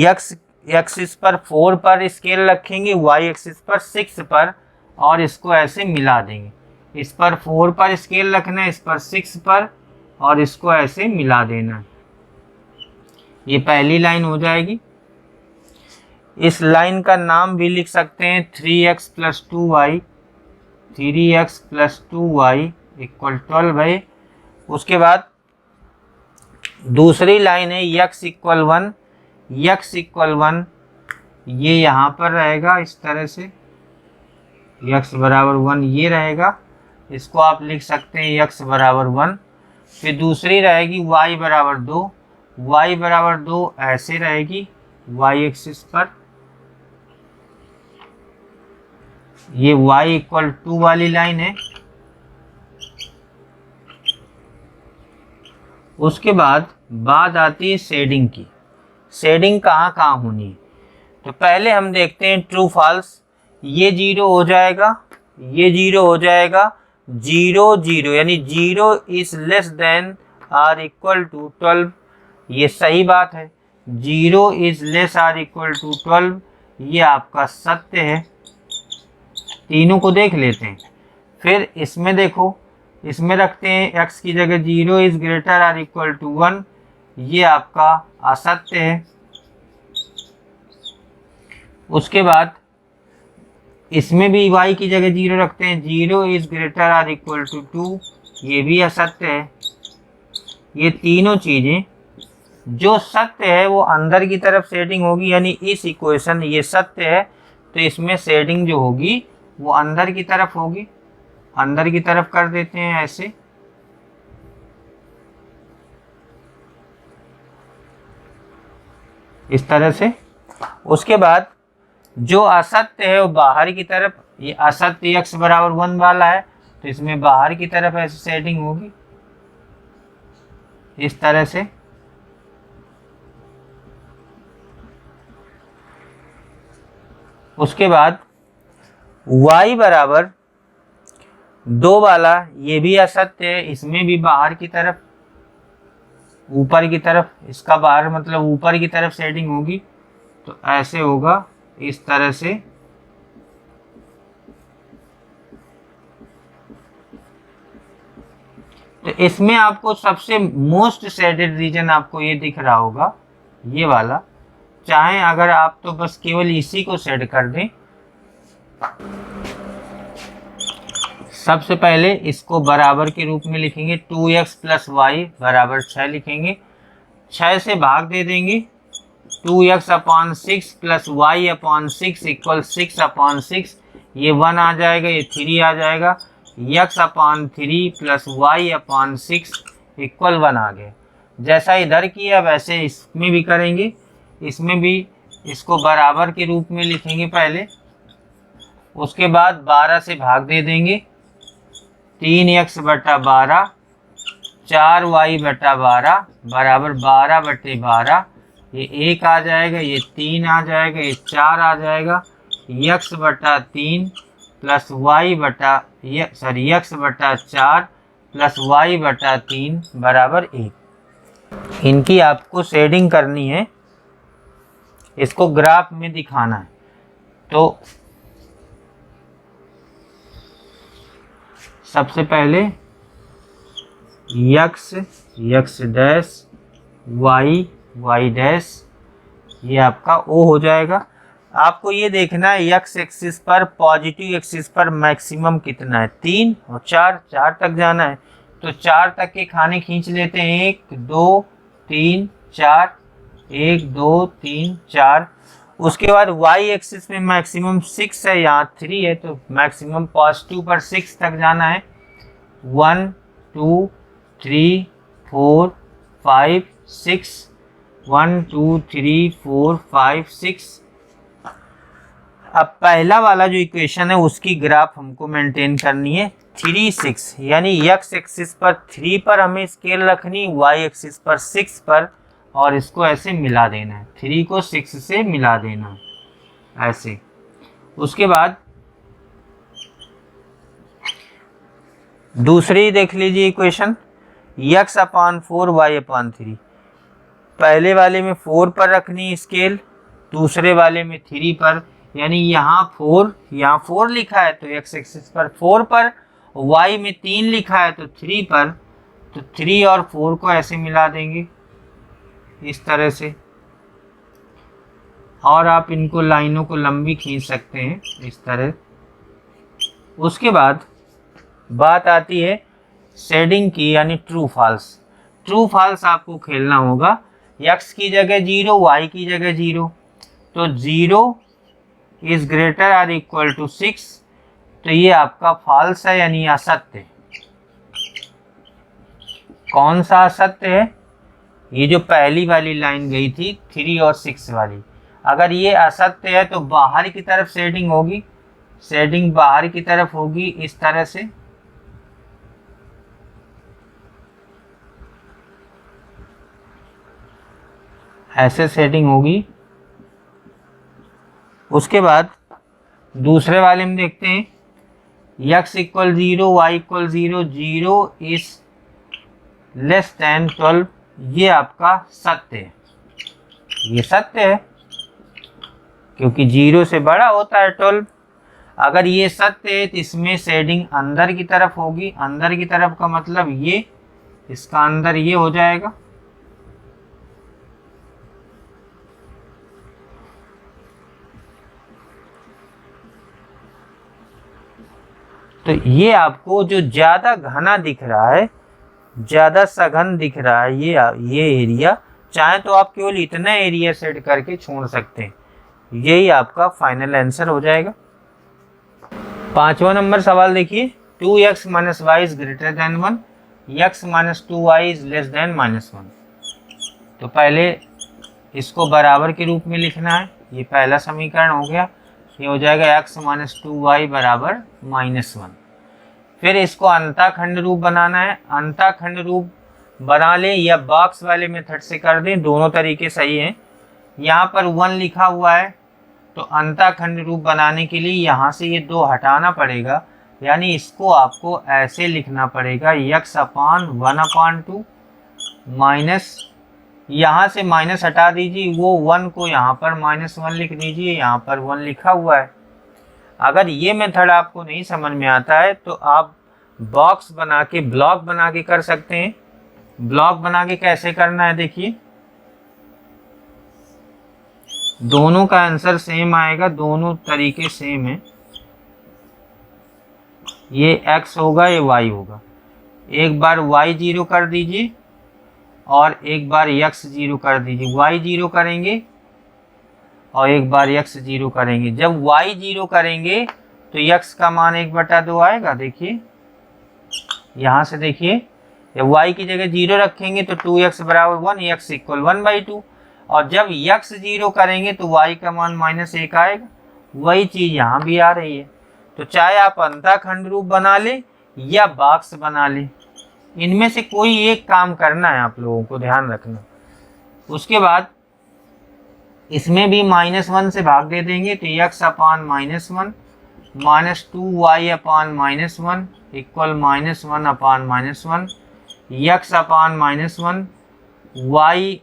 x एक्सिस पर 4 पर स्केल रखेंगे, y एक्सिस पर 6 पर, और इसको ऐसे मिला देंगे। इस पर 4 पर स्केल रखना है, इस पर 6 पर, और इसको ऐसे मिला देना है। ये पहली लाइन हो जाएगी। इस लाइन का नाम भी लिख सकते हैं 3x + 2y, 3x + 2y equal 12 है। उसके बाद दूसरी लाइन है x इक्वल 1, x इक्वल 1, ये यहाँ पर रहेगा इस तरह से, x बराबर 1 ये रहेगा। इसको आप लिख सकते हैं x बराबर 1। फिर दूसरी रहेगी y बराबर 2, y बराबर 2 ऐसे रहेगी y एक्सिस पर। ये y इक्वल 2 वाली लाइन है। उसके बाद बात आती है शेडिंग की। शेडिंग कहाँ कहाँ होनी है, तो पहले हम देखते हैं ट्रू फॉल्स। ये 0 हो जाएगा, ये 0 हो जाएगा। 0 0 यानी 0 is less than or equal to 12, ये सही बात है। 0 is less or equal to 12, ये आपका सत्य है। तीनों को देख लेते हैं। फिर इसमें देखो, इसमें रखते हैं x की जगह 0 is greater or equal to 1, ये आपका असत्य है। उसके बाद इसमें भी y की जगह 0 रखते हैं, 0 is greater or equal to 2, ये भी असत्य है। ये तीनों चीजें जो सत्य है वो अंदर की तरफ शेडिंग होगी, यानी इस इक्वेशन ये सत्य है तो इसमें शेडिंग जो होगी वो अंदर की तरफ होगी। अंदर की तरफ कर देते हैं ऐसे, इस तरह से। उसके बाद जो असत्य है वो बाहर की तरफ, ये असत्य x बराबर 1 वाला है तो इसमें बाहर की तरफ ऐसे सेटिंग होगी इस तरह से। उसके बाद y बराबर 2 वाला ये भी असत्य है, इसमें भी बाहर की तरफ, ऊपर की तरफ, इसका बाहर मतलब ऊपर की तरफ सेटिंग होगी तो ऐसे होगा इस तरह से। तो इसमें आपको सबसे मोस्ट शेडेड रीजन आपको ये दिख रहा होगा, ये वाला। चाहे अगर आप तो बस केवल इसी को सेट कर दें। सबसे पहले इसको बराबर के रूप में लिखेंगे, 2x प्लस वाई बराबर 6 लिखेंगे, 6 से भाग दे देंगे, 2x upon 6 plus y upon 6 equal 6 upon 6, ये 1 आ जाएगा, ये 3 आ जाएगा, x upon 3 plus y upon 6 equal 1 आ गया। जैसा इधर किया वैसे इसमें भी करेंगे, इसमें भी इसको बराबर के रूप में लिखेंगे पहले, उसके बाद 12 से भाग दे देंगे, 3x बटा 12, 4y बटा 12 बराबर 12/12, ये 1 आ जाएगा, ये 3 आ जाएगा, ये 4 आ जाएगा, x बटा 3 प्लस y बटा x बटा 4 प्लस y बटा 3 बराबर 1। इनकी आपको शेडिंग करनी है, इसको ग्राफ में दिखाना है। तो सबसे पहले x डैश y डैश, ये आपका O हो जाएगा। आपको ये देखना है x एक्सिस पर, पॉजिटिव एक्सिस पर मैक्सिमम कितना है, 3 और 4 तक जाना है तो 4 तक के खाने खींच लेते हैं, 1 2 3 4, 1 2 3 4। उसके बाद y एक्सिस में मैक्सिमम 6 है, यहाँ 3 है तो मैक्सिमम पॉजिटिव पर 6 तक जाना है, 1 2 3 4 5 6, 1 2 3 4 5 6। अब पहला वाला जो इक्वेशन है उसकी ग्राफ हमको मेंटेन करनी है 3 6, यानी x एक्सिस पर 3 पर हमें स्केल रखनी, y एक्सिस पर 6 पर, और इसको ऐसे मिला देना है, 3 को 6 से मिला देना है ऐसे। उसके बाद दूसरी देख लीजिए equation, x upon 4 y upon 3। पहले वाले में 4 पर रखनी स्केल, दूसरे वाले में 3 पर, यानी यहाँ 4 लिखा है तो x एक्सिस पर 4 पर, y में 3 लिखा है तो 3 पर, तो 3 और 4 को ऐसे मिला देंगे इस तरह से। और आप इनको लाइनों को लंबी खींच सकते हैं इस तरह। उसके बाद बात आती है शेडिंग की, यानी ट्रू फॉल्स। ट्रू फॉल्स आपको खेलना होगा, x की जगह 0, y की जगह 0, तो 0 is greater or equal to 6, तो ये आपका फॉल्स है यानी असत्य। कौन सा असत्य है, ये जो पहली वाली लाइन गई थी 3 और 6 वाली, अगर ये असत्य है तो बाहर की तरफ शेडिंग होगी, शेडिंग बाहर की तरफ होगी इस तरह से। ऐसे शेडिंग होगी। उसके बाद दूसरे वाले में देखते हैं, x equal 0, y equal 0, 0 is less then 12, ये आपका सत्य है, ये सत्य है क्योंकि 0 से बड़ा होता है 12। अगर ये सत्य है तो इसमें शेडिंग अंदर की तरफ होगी, अंदर की तरफ का मतलब ये, इसका अंदर ये हो जाएगा। तो ये आपको जो ज्यादा घना दिख रहा है ज़्यादा सघन दिख रहा है ये एरिया, चाहे तो आप केवल इतना एरिया सेट करके छोड़ सकते हैं। यही आपका फाइनल आंसर हो जाएगा। 5वां नंबर सवाल देखिए, 2x - y is greater then 1, x - 2y is less then -1। तो पहले इसको बराबर के रूप में लिखना है। ये पहला समीकरण हो गया, ये हो जाएगा x - 2y बराबर -1। फिर इसको अंताखंड रूप बनाना है। अंताखंड रूप बना लें या बॉक्स वाले मेथड से कर दें, दोनों तरीके सही हैं। यहाँ पर 1 लिखा हुआ है, तो अंताखंड रूप बनाने के लिए यहाँ से ये 2 हटाना पड़ेगा, यानी इसको आपको ऐसे लिखना पड़ेगा x/1/2 माइनस, यहाँ से माइनस हटा दीजिए, वो 1 को यहाँ पर -1 लिख दीजिए, यहाँ पर 1 लिखा हुआ है। अगर ये मेथड आपको नहीं समझ में आता है तो आप बॉक्स बना के, ब्लॉक बना के कर सकते हैं। ब्लॉक बना के कैसे करना है देखिए, दोनों का आंसर सेम आएगा, दोनों तरीके सेम है। ये x होगा, ये y होगा। एक बार y 0 कर दीजिए और एक बार x 0 कर दीजिए। y 0 करेंगे और एक बार x 0 करेंगे। जब y 0 करेंगे तो x का मान 1/2 आएगा। देखिए यहाँ से देखिए, जब y की जगह 0 रखेंगे तो 2x बराबर 1, x इक्वल 1/2। और जब x 0 करेंगे तो y का मान -1 आएगा। वही चीज़ यहाँ भी आ रही है। तो चाहे आप अंताखंड रूप बना लें या बॉक्स बना लें, इनमें से कोई एक काम करना है आप लोगों को, ध्यान रखना। उसके बाद इसमें भी -1 से भाग दे देंगे तो x/-1 -2y/-1 equal -1/-1, x/-1 y/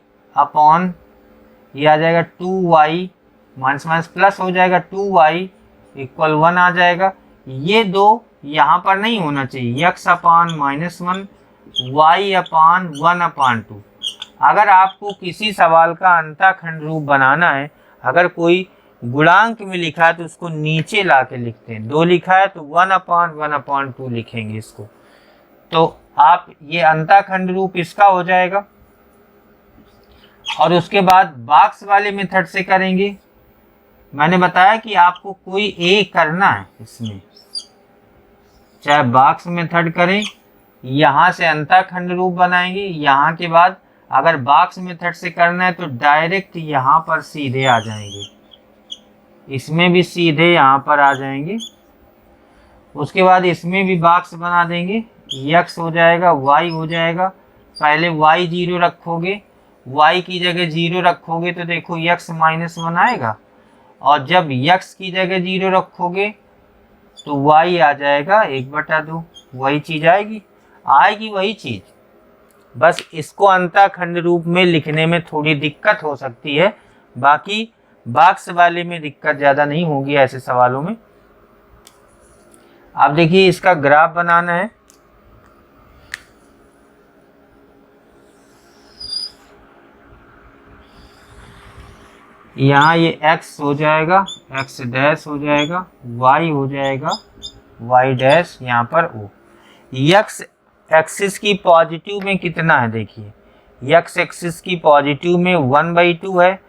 ये आ जाएगा 2y, माइनस प्लस हो जाएगा, 2y इक्वल 1 आ जाएगा। ये दो यहाँ पर नहीं होना चाहिए, x/-1 y/1/2। अगर आपको किसी सवाल का अंताखंड रूप बनाना है, अगर कोई गुणांक में लिखा है तो उसको नीचे ला के लिखते हैं। 2 लिखा है तो 1/1/2 लिखेंगे इसको। तो आप ये अंताखंड रूप इसका हो जाएगा। और उसके बाद बॉक्स वाले मेथड से करेंगे। मैंने बताया कि आपको कोई एक करना है इसमें, चाहे बॉक्स मेथड करें, यहाँ से अंताखंड रूप बनाएंगे। यहाँ के बाद अगर बॉक्स मेथड से करना है तो डायरेक्ट यहाँ पर सीधे आ जाएंगे, इसमें भी सीधे यहाँ पर आ जाएंगे। उसके बाद इसमें भी बॉक्स बना देंगे, x हो जाएगा, y हो जाएगा। पहले y 0 रखोगे, y की जगह 0 रखोगे तो देखो x -1 आएगा। और जब x की जगह 0 रखोगे तो y आ जाएगा 1/2। वही चीज़ आएगी वही चीज़, बस इसको अंताखंड रूप में लिखने में थोड़ी दिक्कत हो सकती है। बाकी बॉक्स वाले में दिक्कत ज़्यादा नहीं होगी ऐसे सवालों में। अब देखिए इसका ग्राफ बनाना है। यहाँ ये x हो जाएगा, x डैश हो जाएगा, y हो जाएगा, y डैश यहाँ पर o। x एक्सिस की पॉजिटिव में कितना है देखिए, x एक्सिस की पॉजिटिव में 1/2 है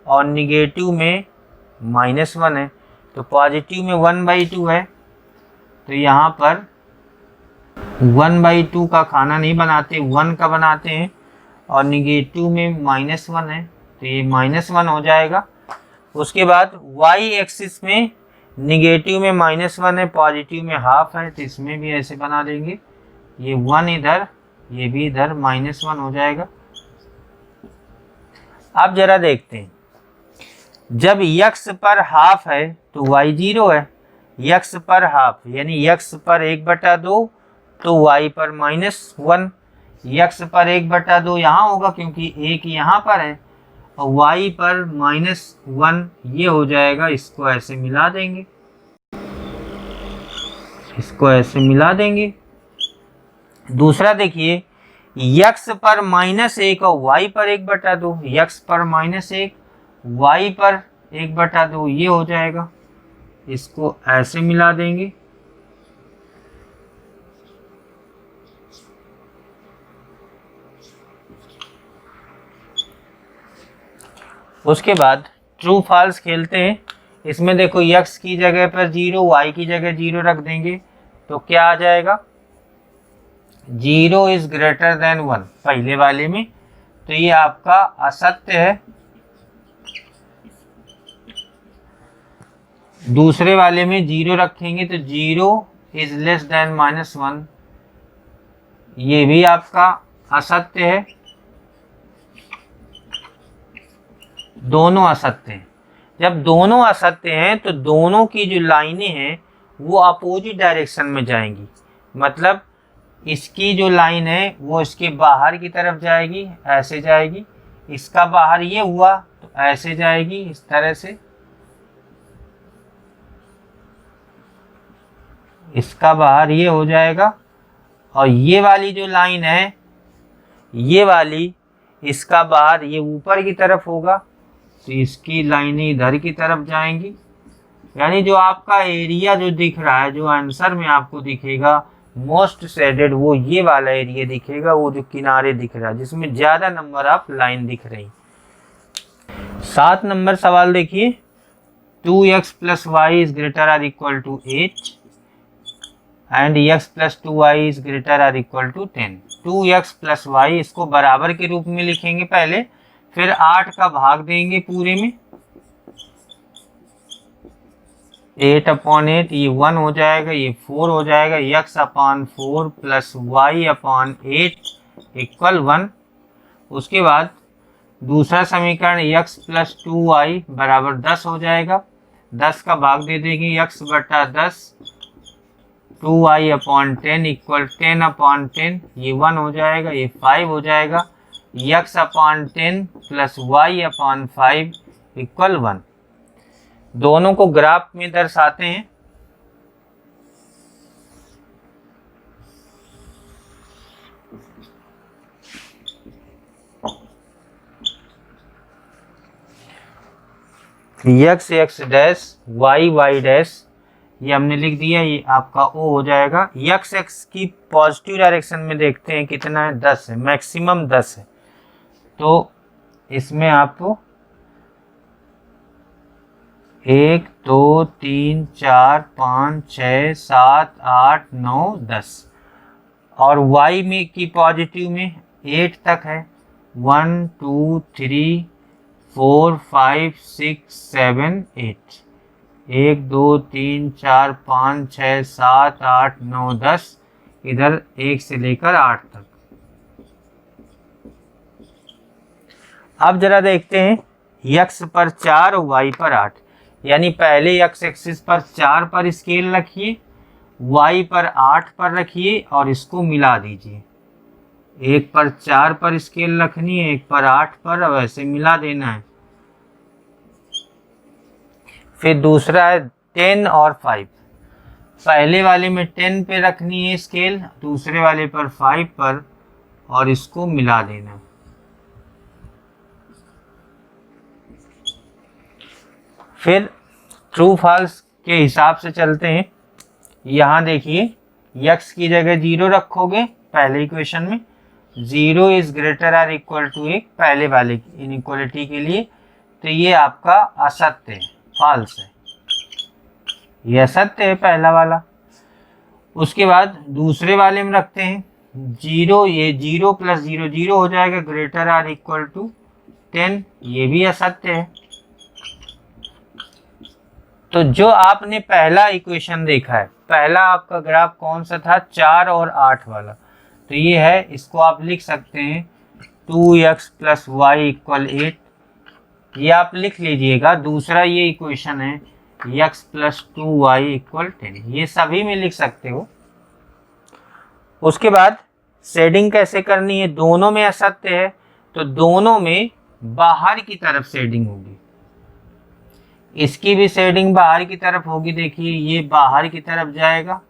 और निगेटिव में -1 है। तो पॉजिटिव में 1/2 है तो यहाँ पर 1/2 का खाना नहीं बनाते, 1 का बनाते हैं। और निगेटिव में -1 है तो ये -1 हो जाएगा। उसके बाद y एक्सिस में निगेटिव में -1 है, पॉजिटिव में हाफ है, तो इसमें भी ऐसे बना देंगे। ये 1 इधर, ये भी इधर, -1 हो जाएगा। अब जरा देखते हैं, जब x पर हाफ है तो y 0 है, x पर हाफ यानी x पर 1/2 तो y पर -1, x पर 1/2 यहाँ होगा क्योंकि 1 यहाँ पर है, और y पर -1 ये हो जाएगा। इसको ऐसे मिला देंगे, इसको ऐसे मिला देंगे। दूसरा देखिए, x पर -1 और y पर 1/2, x पर -1 y पर 1/2 ये हो जाएगा। इसको ऐसे मिला देंगे। उसके बाद ट्रू फॉल्स खेलते हैं। इसमें देखो x की जगह पर 0, y की जगह 0 रख देंगे तो क्या आ जाएगा, 0 इज ग्रेटर देन 1 पहले वाले में, तो ये आपका असत्य है। दूसरे वाले में 0 रखेंगे तो 0 इज लेस देन -1, ये भी आपका असत्य है। दोनों असत्य हैं। जब दोनों असत्य हैं तो दोनों की जो लाइनें हैं वो अपोजिट डायरेक्शन में जाएंगी। मतलब इसकी जो लाइन है वो इसके बाहर की तरफ जाएगी, ऐसे जाएगी। इसका बाहर ये हुआ तो ऐसे जाएगी, इस तरह से। इसका बाहर ये हो जाएगा, और ये वाली जो लाइन है, ये वाली, इसका बाहर ये ऊपर की तरफ होगा तो इसकी लाइनें इधर की तरफ जाएंगी। यानी जो आपका एरिया जो दिख रहा है, जो आंसर में आपको दिखेगा मोस्ट शेडेड, वो ये वाला एरिया दिखेगा, वो जो किनारे दिख रहा है जिसमें ज्यादा नंबर ऑफ लाइन दिख रही। 7 नंबर सवाल देखिए, 2x + y is greater or equal to 8 and x + 2y is greater or equal to 10। 2x + y इसको बराबर के रूप में लिखेंगे पहले, फिर 8 का भाग देंगे पूरे में, 8/8, ये 1 हो जाएगा, ये 4 हो जाएगा। x/4 + y/8 = 1। उसके बाद दूसरा समीकरण x + 2y = 10 हो जाएगा। 10 का भाग दे देंगे, x/10, 2y/10 = 10/10, ये 1 हो जाएगा, ये 5 हो जाएगा। x/10 + y/5 = 1। दोनों को ग्राफ में दर्शाते हैं। x डैश y डैश, ये हमने लिख दिया, ये आपका O हो जाएगा। x की पॉजिटिव डायरेक्शन में देखते हैं कितना है, 10 है, मैक्सिमम 10 है। तो इसमें आपको 1 2 3 4 5 6 7 8 9 10, और y में की पॉजिटिव में 8 तक है, 1 2 3 4 5 6 7 8, 1 2 3 4 5 6 7 8 9 10, इधर 1 से लेकर 8 तक। अब जरा देखते हैं x पर 4 और y पर 8। यानी पहले x एक्सिस पर 4 पर स्केल रखिए, y पर 8 पर रखिए और इसको मिला दीजिए। एक पर 4 पर स्केल रखनी है, एक पर 8 पर, और ऐसे मिला देना है। फिर दूसरा है 10 और 5। पहले वाले में 10 पे रखनी है स्केल, दूसरे वाले पर 5 पर, और इसको मिला देना है। फिर ट्रू फॉल्स के हिसाब से चलते हैं। यहाँ देखिए x की जगह 0 रखोगे पहले इक्वेशन में, 0 इज ग्रेटर और इक्वल टू 1 पहले वाले इनइक्वालिटी के लिए, तो ये आपका असत्य है, फॉल्स है। ये असत्य है पहला वाला। उसके बाद दूसरे वाले में रखते हैं 0, ये 0 + 0 0 हो जाएगा, ग्रेटर और इक्वल टू 10, ये भी असत्य है। तो जो आपने पहला इक्वेशन देखा है, पहला आपका ग्राफ कौन सा था, 4 और 8 वाला, तो ये है। इसको आप लिख सकते हैं 2x + y = 8, ये आप लिख लीजिएगा। दूसरा ये इक्वेशन है x + 2y = 10, ये सभी में लिख सकते हो। उसके बाद शेडिंग कैसे करनी है, दोनों में असत्य है तो दोनों में बाहर की तरफ शेडिंग होगी। इसकी भी शेडिंग बाहर की तरफ होगी, देखिए ये बाहर की तरफ जाएगा,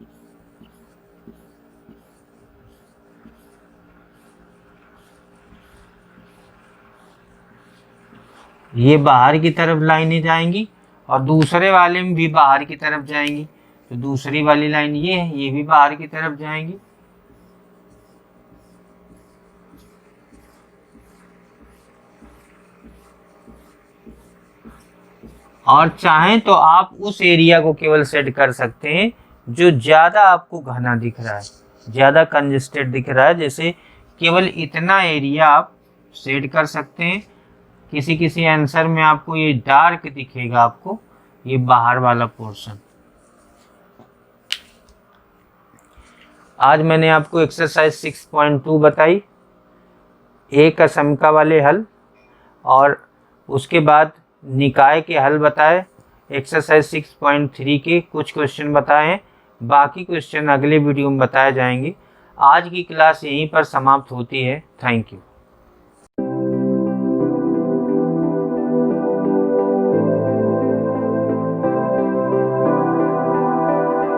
ये बाहर की तरफ लाइनें जाएंगी, और दूसरे वाले में भी बाहर की तरफ जाएंगी। तो दूसरी वाली लाइन ये है, ये भी बाहर की तरफ जाएंगी। और चाहें तो आप उस एरिया को केवल सेट कर सकते हैं जो ज़्यादा आपको घना दिख रहा है, ज़्यादा कंजेस्टेड दिख रहा है। जैसे केवल इतना एरिया आप सेट कर सकते हैं। किसी किसी आंसर में आपको ये डार्क दिखेगा, आपको ये बाहर वाला पोर्शन। आज मैंने आपको एक्सरसाइज 6.2 बताई, एक असमका वाले हल, और उसके बाद निकाय के हल बताए। एक्सरसाइज 6.3 के कुछ क्वेश्चन बताए, बाकी क्वेश्चन अगले वीडियो में बताए जाएंगे। आज की क्लास यहीं पर समाप्त होती है। Thank you.